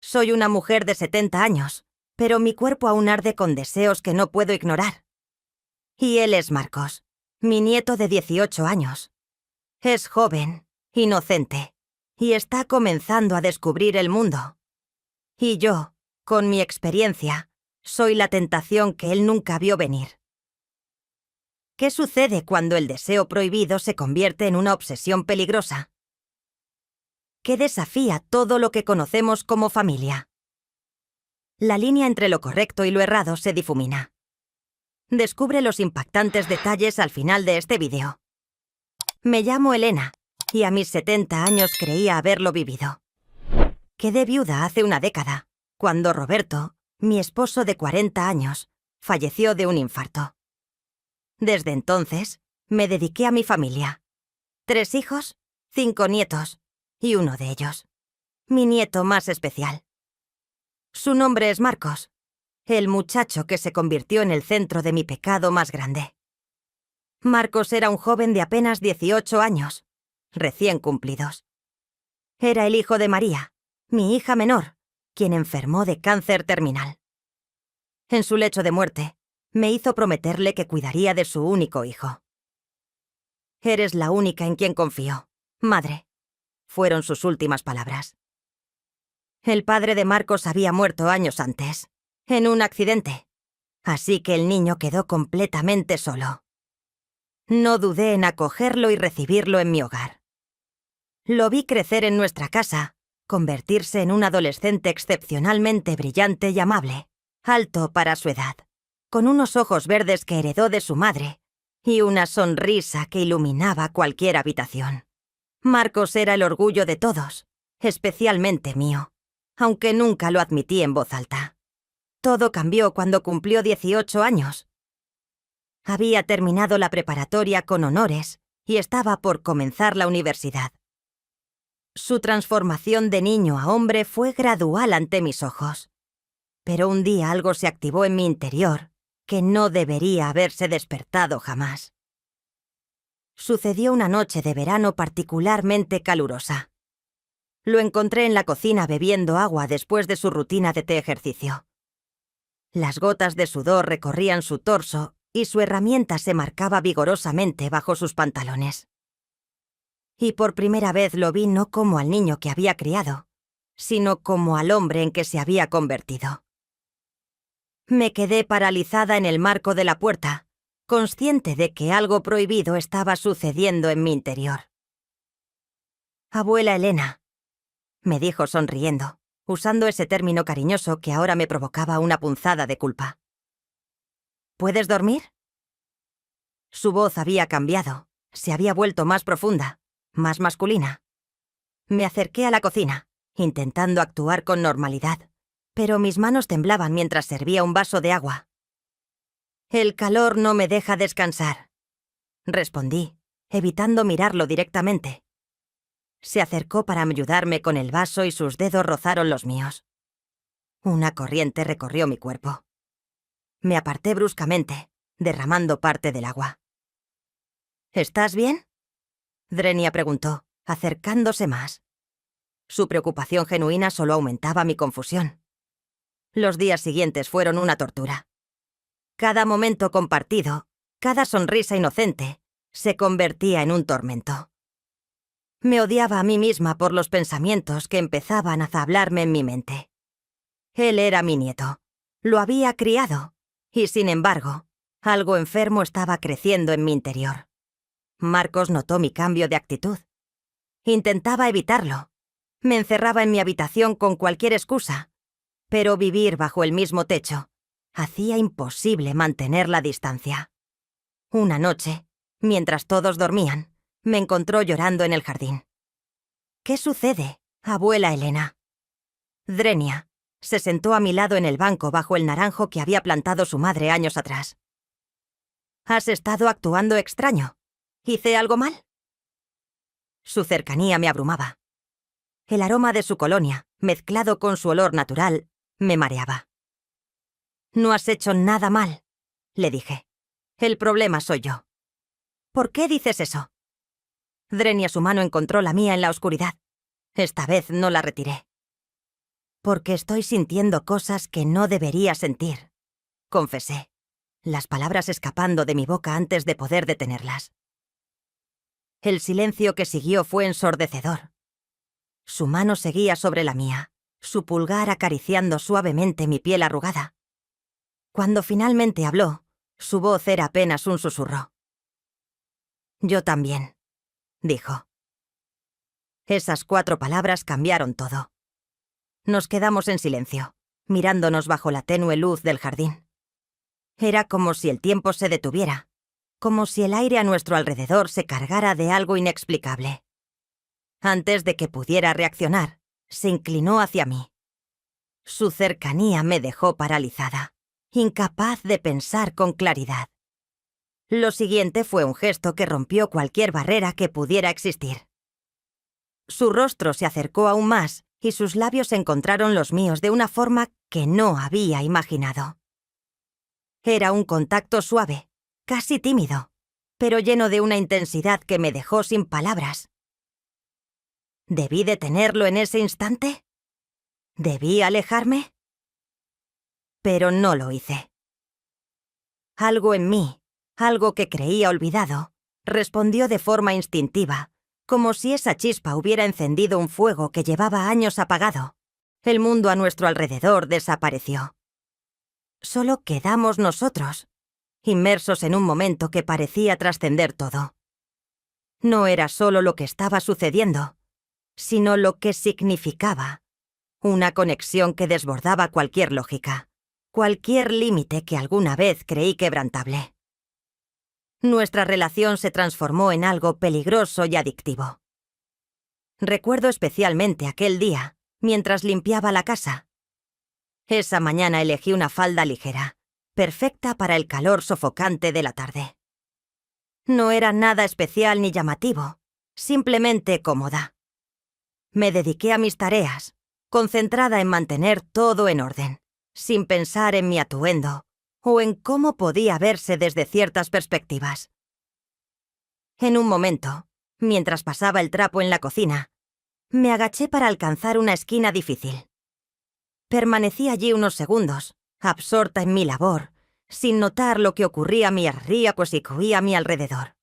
Soy una mujer de 70 años, pero mi cuerpo aún arde con deseos que no puedo ignorar. Y él es Marcos, mi nieto de 18 años. Es joven, inocente, y está comenzando a descubrir el mundo. Y yo, con mi experiencia, soy la tentación que él nunca vio venir. ¿Qué sucede cuando el deseo prohibido se convierte en una obsesión peligrosa? ¿Qué desafía todo lo que conocemos como familia? La línea entre lo correcto y lo errado se difumina. Descubre los impactantes detalles al final de este vídeo. Me llamo Elena, y a mis 70 años creía haberlo vivido. Quedé viuda hace una década, cuando Roberto, mi esposo de 40 años, falleció de un infarto. Desde entonces, me dediqué a mi familia. 3 hijos, 5 nietos, y uno de ellos, mi nieto más especial. Su nombre es Marcos, el muchacho que se convirtió en el centro de mi pecado más grande. Marcos era un joven de apenas 18 años, recién cumplidos. Era el hijo de María, mi hija menor, quien enfermó de cáncer terminal. En su lecho de muerte, me hizo prometerle que cuidaría de su único hijo. «Eres la única en quien confío, madre», fueron sus últimas palabras. El padre de Marcos había muerto años antes, en un accidente, así que el niño quedó completamente solo. No dudé en acogerlo y recibirlo en mi hogar. Lo vi crecer en nuestra casa, convertirse en un adolescente excepcionalmente brillante y amable, alto para su edad, con unos ojos verdes que heredó de su madre y una sonrisa que iluminaba cualquier habitación. Marcos era el orgullo de todos, especialmente mío, aunque nunca lo admití en voz alta. Todo cambió cuando cumplió 18 años. Había terminado la preparatoria con honores y estaba por comenzar la universidad. Su transformación de niño a hombre fue gradual ante mis ojos. Pero un día algo se activó en mi interior que no debería haberse despertado jamás. Sucedió una noche de verano particularmente calurosa. Lo encontré en la cocina bebiendo agua después de su rutina de ejercicio. Las gotas de sudor recorrían su torso y su herramienta se marcaba vigorosamente bajo sus pantalones. Y por primera vez lo vi no como al niño que había criado, sino como al hombre en que se había convertido. Me quedé paralizada en el marco de la puerta, consciente de que algo prohibido estaba sucediendo en mi interior. «Abuela Elena», me dijo sonriendo, usando ese término cariñoso que ahora me provocaba una punzada de culpa. «¿Puedes dormir?» Su voz había cambiado, se había vuelto más profunda, más masculina. Me acerqué a la cocina, intentando actuar con normalidad, pero mis manos temblaban mientras servía un vaso de agua. «El calor no me deja descansar», respondí, evitando mirarlo directamente. Se acercó para ayudarme con el vaso y sus dedos rozaron los míos. Una corriente recorrió mi cuerpo. Me aparté bruscamente, derramando parte del agua. «¿Estás bien?», Drenia preguntó, acercándose más. Su preocupación genuina solo aumentaba mi confusión. Los días siguientes fueron una tortura. Cada momento compartido, cada sonrisa inocente, se convertía en un tormento. Me odiaba a mí misma por los pensamientos que empezaban a hablarme en mi mente. Él era mi nieto, lo había criado, y sin embargo, algo enfermo estaba creciendo en mi interior. Marcos notó mi cambio de actitud. Intentaba evitarlo. Me encerraba en mi habitación con cualquier excusa, pero vivir bajo el mismo techo hacía imposible mantener la distancia. Una noche, mientras todos dormían, me encontró llorando en el jardín. «¿Qué sucede, abuela Elena?» Drenia se sentó a mi lado en el banco bajo el naranjo que había plantado su madre años atrás. «¿Has estado actuando extraño? ¿Hice algo mal?» Su cercanía me abrumaba. El aroma de su colonia, mezclado con su olor natural, me mareaba. «No has hecho nada mal», le dije. «El problema soy yo». «¿Por qué dices eso?» Drenia su mano encontró la mía en la oscuridad. Esta vez no la retiré. Porque estoy sintiendo cosas que no debería sentir, confesé, las palabras escapando de mi boca antes de poder detenerlas. El silencio que siguió fue ensordecedor. Su mano seguía sobre la mía, su pulgar acariciando suavemente mi piel arrugada. Cuando finalmente habló, su voz era apenas un susurro. «Yo también», dijo. Esas 4 palabras cambiaron todo. Nos quedamos en silencio, mirándonos bajo la tenue luz del jardín. Era como si el tiempo se detuviera, como si el aire a nuestro alrededor se cargara de algo inexplicable. Antes de que pudiera reaccionar, se inclinó hacia mí. Su cercanía me dejó paralizada, incapaz de pensar con claridad. Lo siguiente fue un gesto que rompió cualquier barrera que pudiera existir. Su rostro se acercó aún más y sus labios encontraron los míos de una forma que no había imaginado. Era un contacto suave, casi tímido, pero lleno de una intensidad que me dejó sin palabras. ¿Debí detenerlo en ese instante? ¿Debí alejarme? Pero no lo hice. Algo en mí, algo que creía olvidado, respondió de forma instintiva, como si esa chispa hubiera encendido un fuego que llevaba años apagado. El mundo a nuestro alrededor desapareció. Solo quedamos nosotros, inmersos en un momento que parecía trascender todo. No era solo lo que estaba sucediendo, sino lo que significaba. Una conexión que desbordaba cualquier lógica, cualquier límite que alguna vez creí quebrantable. Nuestra relación se transformó en algo peligroso y adictivo. Recuerdo especialmente aquel día, mientras limpiaba la casa. Esa mañana elegí una falda ligera, perfecta para el calor sofocante de la tarde. No era nada especial ni llamativo, simplemente cómoda. Me dediqué a mis tareas, concentrada en mantener todo en orden, sin pensar en mi atuendo o en cómo podía verse desde ciertas perspectivas. En un momento, mientras pasaba el trapo en la cocina, me agaché para alcanzar una esquina difícil. Permanecí allí unos segundos, absorta en mi labor, sin notar lo que ocurría a mi alrededor.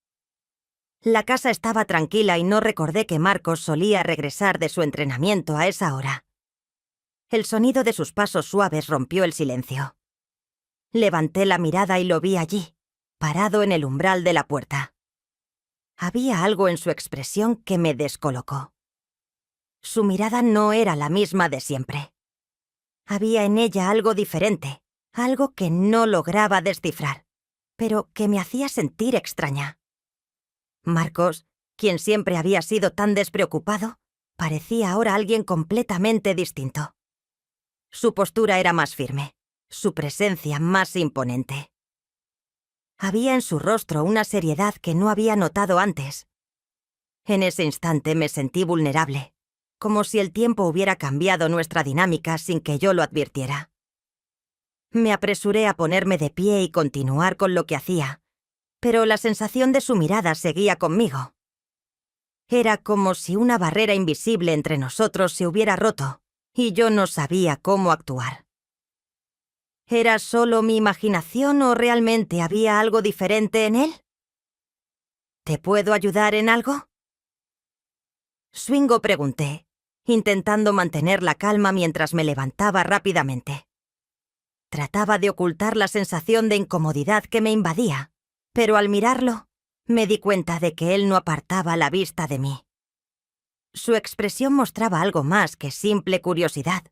La casa estaba tranquila y no recordé que Marcos solía regresar de su entrenamiento a esa hora. El sonido de sus pasos suaves rompió el silencio. Levanté la mirada y lo vi allí, parado en el umbral de la puerta. Había algo en su expresión que me descolocó. Su mirada no era la misma de siempre. Había en ella algo diferente, algo que no lograba descifrar, pero que me hacía sentir extraña. Marcos, quien siempre había sido tan despreocupado, parecía ahora alguien completamente distinto. Su postura era más firme, su presencia más imponente. Había en su rostro una seriedad que no había notado antes. En ese instante me sentí vulnerable, como si el tiempo hubiera cambiado nuestra dinámica sin que yo lo advirtiera. Me apresuré a ponerme de pie y continuar con lo que hacía, pero la sensación de su mirada seguía conmigo. Era como si una barrera invisible entre nosotros se hubiera roto, y yo no sabía cómo actuar. ¿Era solo mi imaginación o realmente había algo diferente en él? ¿Te puedo ayudar en algo? Swingo, pregunté, intentando mantener la calma mientras me levantaba rápidamente. Trataba de ocultar la sensación de incomodidad que me invadía, pero al mirarlo, me di cuenta de que él no apartaba la vista de mí. Su expresión mostraba algo más que simple curiosidad,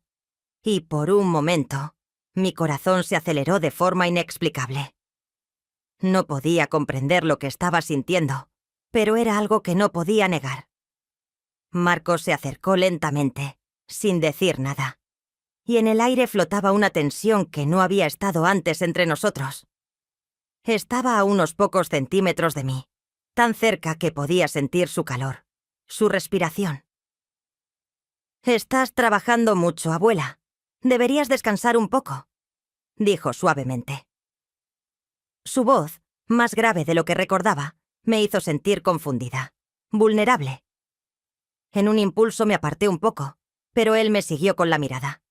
y por un momento, mi corazón se aceleró de forma inexplicable. No podía comprender lo que estaba sintiendo, pero era algo que no podía negar. Marcos se acercó lentamente, sin decir nada, y en el aire flotaba una tensión que no había estado antes entre nosotros. Estaba a unos pocos centímetros de mí, tan cerca que podía sentir su calor, su respiración. «Estás trabajando mucho, abuela. Deberías descansar un poco», dijo suavemente. Su voz, más grave de lo que recordaba, me hizo sentir confundida, vulnerable. En un impulso me aparté un poco, pero él me siguió con la mirada,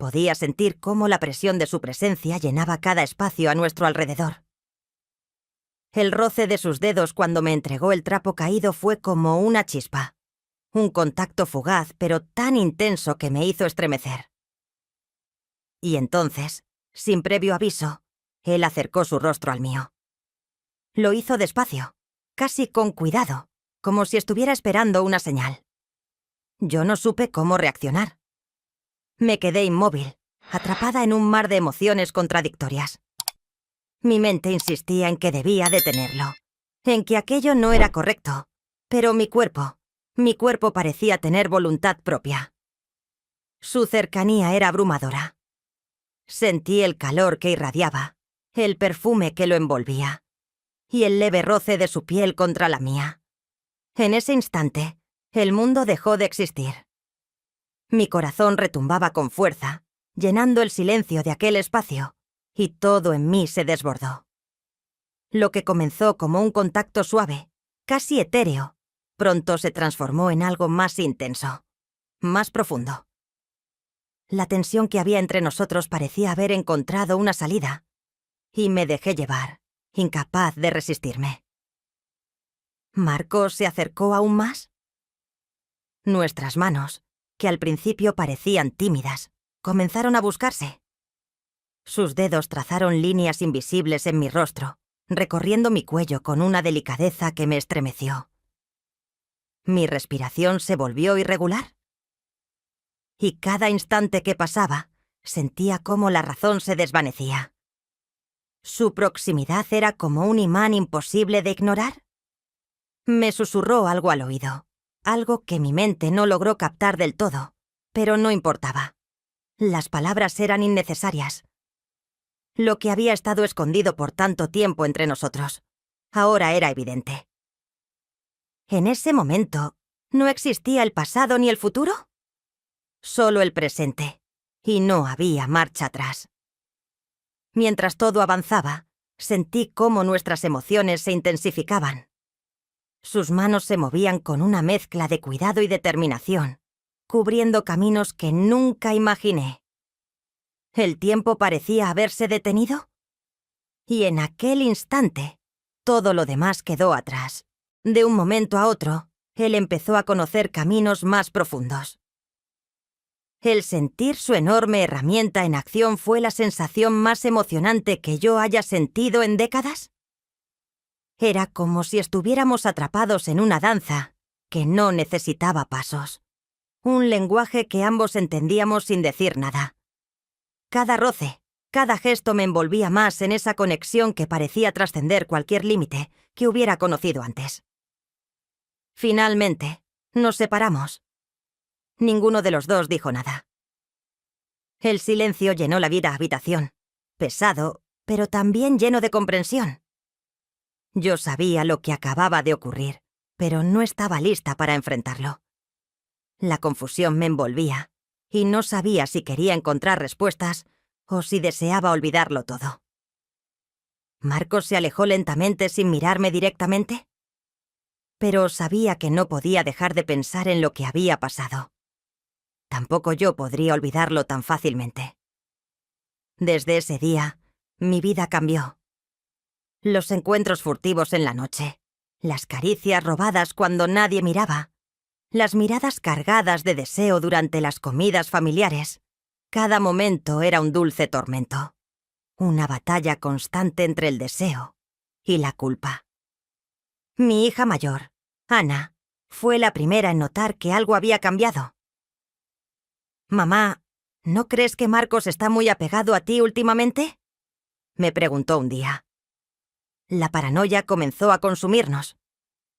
Podía sentir cómo la presión de su presencia llenaba cada espacio a nuestro alrededor. El roce de sus dedos cuando me entregó el trapo caído fue como una chispa. Un contacto fugaz, pero tan intenso que me hizo estremecer. Y entonces, sin previo aviso, él acercó su rostro al mío. Lo hizo despacio, casi con cuidado, como si estuviera esperando una señal. Yo no supe cómo reaccionar. Me quedé inmóvil, atrapada en un mar de emociones contradictorias. Mi mente insistía en que debía detenerlo, en que aquello no era correcto, pero mi cuerpo parecía tener voluntad propia. Su cercanía era abrumadora. Sentí el calor que irradiaba, el perfume que lo envolvía, y el leve roce de su piel contra la mía. En ese instante, el mundo dejó de existir. Mi corazón retumbaba con fuerza, llenando el silencio de aquel espacio, y todo en mí se desbordó. Lo que comenzó como un contacto suave, casi etéreo, pronto se transformó en algo más intenso, más profundo. La tensión que había entre nosotros parecía haber encontrado una salida, y me dejé llevar, incapaz de resistirme. ¿Marcos se acercó aún más? Nuestras manos, que al principio parecían tímidas, comenzaron a buscarse. Sus dedos trazaron líneas invisibles en mi rostro, recorriendo mi cuello con una delicadeza que me estremeció. Mi respiración se volvió irregular. Y cada instante que pasaba, sentía cómo la razón se desvanecía. ¿Su proximidad era como un imán imposible de ignorar? Me susurró algo al oído, algo que mi mente no logró captar del todo, pero no importaba. Las palabras eran innecesarias. Lo que había estado escondido por tanto tiempo entre nosotros, ahora era evidente. En ese momento, ¿no existía el pasado ni el futuro? Solo el presente, y no había marcha atrás. Mientras todo avanzaba, sentí cómo nuestras emociones se intensificaban. Sus manos se movían con una mezcla de cuidado y determinación, cubriendo caminos que nunca imaginé. ¿El tiempo parecía haberse detenido? Y en aquel instante, todo lo demás quedó atrás. De un momento a otro, él empezó a conocer caminos más profundos. El sentir su enorme herramienta en acción fue la sensación más emocionante que yo haya sentido en décadas. Era como si estuviéramos atrapados en una danza que no necesitaba pasos. Un lenguaje que ambos entendíamos sin decir nada. Cada roce, cada gesto me envolvía más en esa conexión que parecía trascender cualquier límite que hubiera conocido antes. Finalmente, nos separamos. Ninguno de los dos dijo nada. El silencio llenó la vida habitación, pesado, pero también lleno de comprensión. Yo sabía lo que acababa de ocurrir, pero no estaba lista para enfrentarlo. La confusión me envolvía, y no sabía si quería encontrar respuestas o si deseaba olvidarlo todo. ¿Marcos se alejó lentamente sin mirarme directamente? Pero sabía que no podía dejar de pensar en lo que había pasado. Tampoco yo podría olvidarlo tan fácilmente. Desde ese día, mi vida cambió. Los encuentros furtivos en la noche, las caricias robadas cuando nadie miraba, las miradas cargadas de deseo durante las comidas familiares. Cada momento era un dulce tormento, una batalla constante entre el deseo y la culpa. Mi hija mayor, Ana, fue la primera en notar que algo había cambiado. «Mamá, ¿no crees que Marcos está muy apegado a ti últimamente?», me preguntó un día. La paranoia comenzó a consumirnos.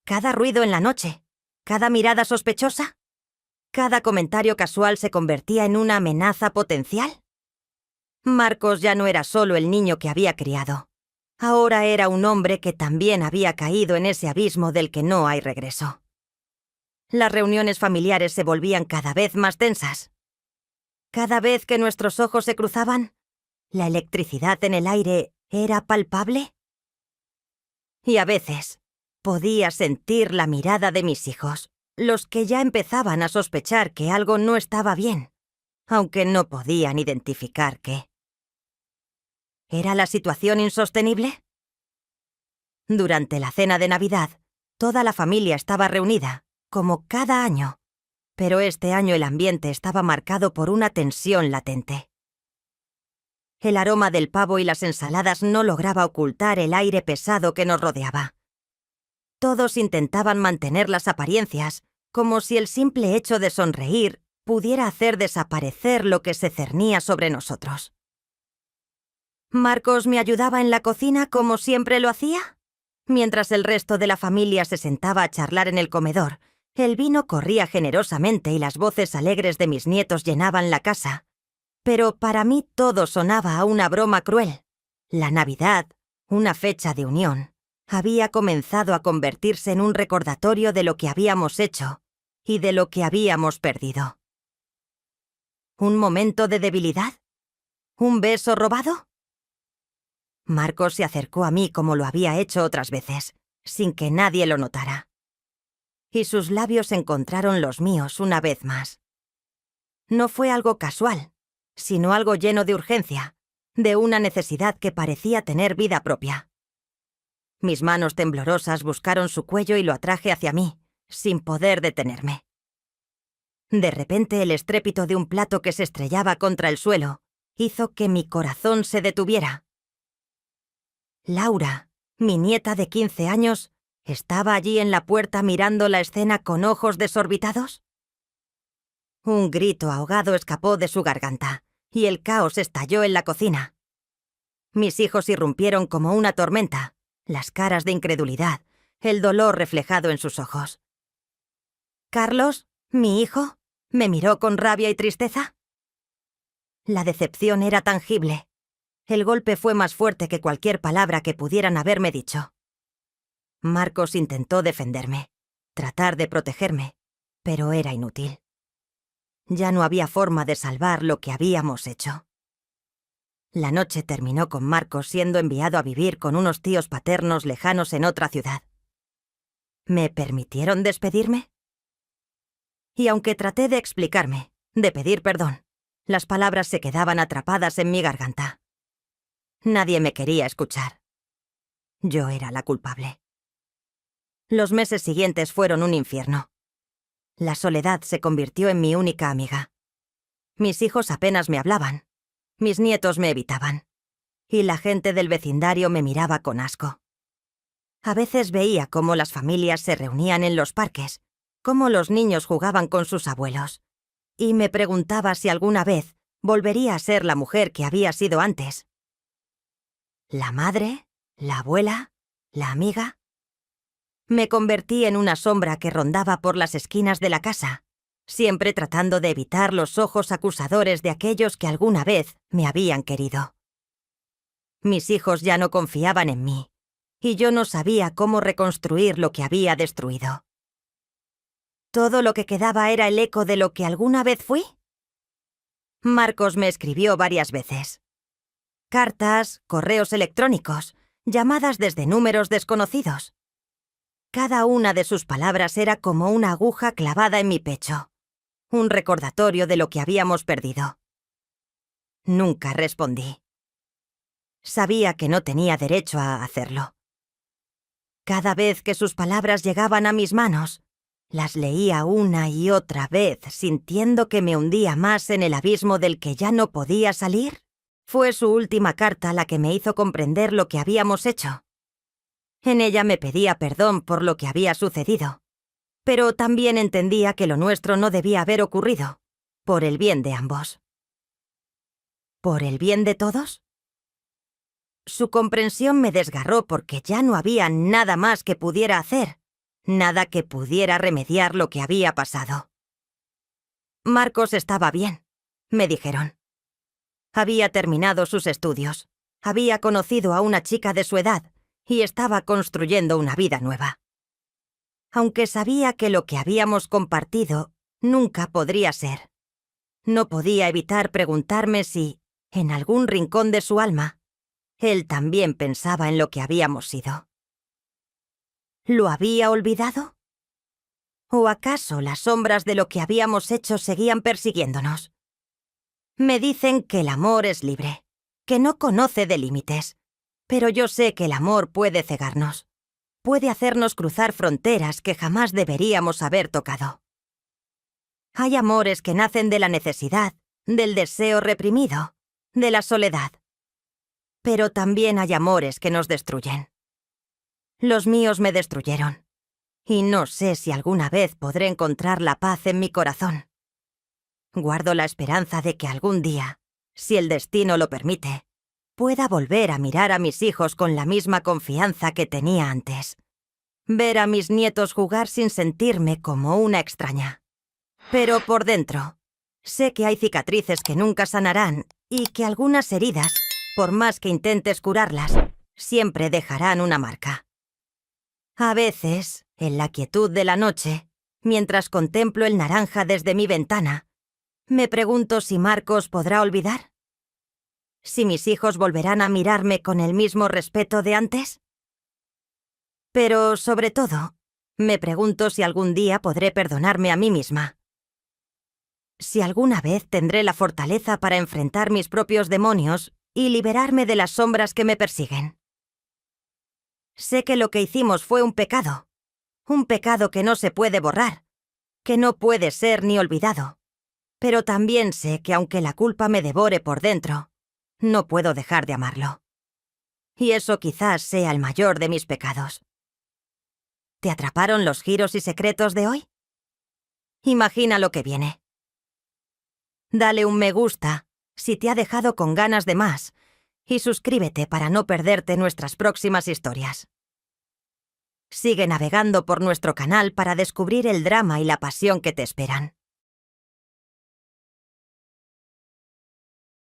Cada ruido en la noche, cada mirada sospechosa, cada comentario casual se convertía en una amenaza potencial. Marcos ya no era solo el niño que había criado. Ahora era un hombre que también había caído en ese abismo del que no hay regreso. Las reuniones familiares se volvían cada vez más tensas. Cada vez que nuestros ojos se cruzaban, la electricidad en el aire era palpable. Y a veces podía sentir la mirada de mis hijos, los que ya empezaban a sospechar que algo no estaba bien. aunque no podían identificar qué. ¿Era la situación insostenible? Durante la cena de Navidad, toda la familia estaba reunida, como cada año, pero este año el ambiente estaba marcado por una tensión latente. El aroma del pavo y las ensaladas no lograba ocultar el aire pesado que nos rodeaba. Todos intentaban mantener las apariencias, como si el simple hecho de sonreír pudiera hacer desaparecer lo que se cernía sobre nosotros. ¿Marcos me ayudaba en la cocina como siempre lo hacía? Mientras el resto de la familia se sentaba a charlar en el comedor, el vino corría generosamente y las voces alegres de mis nietos llenaban la casa. Pero para mí todo sonaba a una broma cruel. La Navidad, una fecha de unión, había comenzado a convertirse en un recordatorio de lo que habíamos hecho y de lo que habíamos perdido. ¿Un momento de debilidad? ¿Un beso robado? Marcos se acercó a mí como lo había hecho otras veces, sin que nadie lo notara. Y sus labios encontraron los míos una vez más. No fue algo casual, sino algo lleno de urgencia, de una necesidad que parecía tener vida propia. Mis manos temblorosas buscaron su cuello y lo atraje hacia mí, sin poder detenerme. De repente el estrépito de un plato que se estrellaba contra el suelo hizo que mi corazón se detuviera. Laura, mi nieta de 15 años, ¿estaba allí en la puerta mirando la escena con ojos desorbitados? Un grito ahogado escapó de su garganta, y el caos estalló en la cocina. Mis hijos irrumpieron como una tormenta, las caras de incredulidad, el dolor reflejado en sus ojos. ¿Carlos, mi hijo, me miró con rabia y tristeza? La decepción era tangible. El golpe fue más fuerte que cualquier palabra que pudieran haberme dicho. Marcos intentó defenderme, tratar de protegerme, pero era inútil. Ya no había forma de salvar lo que habíamos hecho. La noche terminó con Marcos siendo enviado a vivir con unos tíos paternos lejanos en otra ciudad. ¿Me permitieron despedirme? Y aunque traté de explicarme, de pedir perdón, las palabras se quedaban atrapadas en mi garganta. Nadie me quería escuchar. Yo era la culpable. Los meses siguientes fueron un infierno. La soledad se convirtió en mi única amiga. Mis hijos apenas me hablaban. Mis nietos me evitaban. Y la gente del vecindario me miraba con asco. A veces veía cómo las familias se reunían en los parques, cómo los niños jugaban con sus abuelos. Y me preguntaba si alguna vez volvería a ser la mujer que había sido antes. ¿La madre? ¿La abuela? ¿La amiga? Me convertí en una sombra que rondaba por las esquinas de la casa, siempre tratando de evitar los ojos acusadores de aquellos que alguna vez me habían querido. Mis hijos ya no confiaban en mí, y yo no sabía cómo reconstruir lo que había destruido. ¿Todo lo que quedaba era el eco de lo que alguna vez fui? Marcos me escribió varias veces. Cartas, correos electrónicos, llamadas desde números desconocidos. Cada una de sus palabras era como una aguja clavada en mi pecho, un recordatorio de lo que habíamos perdido. Nunca respondí. Sabía que no tenía derecho a hacerlo. Cada vez que sus palabras llegaban a mis manos, las leía una y otra vez, sintiendo que me hundía más en el abismo del que ya no podía salir. Fue su última carta la que me hizo comprender lo que habíamos hecho. En ella me pedía perdón por lo que había sucedido, pero también entendía que lo nuestro no debía haber ocurrido, por el bien de ambos. ¿Por el bien de todos? Su comprensión me desgarró porque ya no había nada más que pudiera hacer, nada que pudiera remediar lo que había pasado. Marcos estaba bien, me dijeron. Había terminado sus estudios, había conocido a una chica de su edad y estaba construyendo una vida nueva. Aunque sabía que lo que habíamos compartido nunca podría ser. No podía evitar preguntarme si, en algún rincón de su alma, él también pensaba en lo que habíamos sido. ¿Lo había olvidado? ¿O acaso las sombras de lo que habíamos hecho seguían persiguiéndonos? Me dicen que el amor es libre, que no conoce de límites, pero yo sé que el amor puede cegarnos, puede hacernos cruzar fronteras que jamás deberíamos haber tocado. Hay amores que nacen de la necesidad, del deseo reprimido, de la soledad. Pero también hay amores que nos destruyen. Los míos me destruyeron, y no sé si alguna vez podré encontrar la paz en mi corazón. Guardo la esperanza de que algún día, si el destino lo permite, pueda volver a mirar a mis hijos con la misma confianza que tenía antes. Ver a mis nietos jugar sin sentirme como una extraña. Pero por dentro, sé que hay cicatrices que nunca sanarán y que algunas heridas, por más que intentes curarlas, siempre dejarán una marca. A veces, en la quietud de la noche, mientras contemplo el naranja desde mi ventana, me pregunto si Marcos podrá olvidar. Si mis hijos volverán a mirarme con el mismo respeto de antes. Pero, sobre todo, me pregunto si algún día podré perdonarme a mí misma. Si alguna vez tendré la fortaleza para enfrentar mis propios demonios y liberarme de las sombras que me persiguen. Sé que lo que hicimos fue un pecado que no se puede borrar, que no puede ser ni olvidado. Pero también sé que aunque la culpa me devore por dentro, no puedo dejar de amarlo. Y eso quizás sea el mayor de mis pecados. ¿Te atraparon los giros y secretos de hoy? Imagina lo que viene. Dale un me gusta si te ha dejado con ganas de más y suscríbete para no perderte nuestras próximas historias. Sigue navegando por nuestro canal para descubrir el drama y la pasión que te esperan.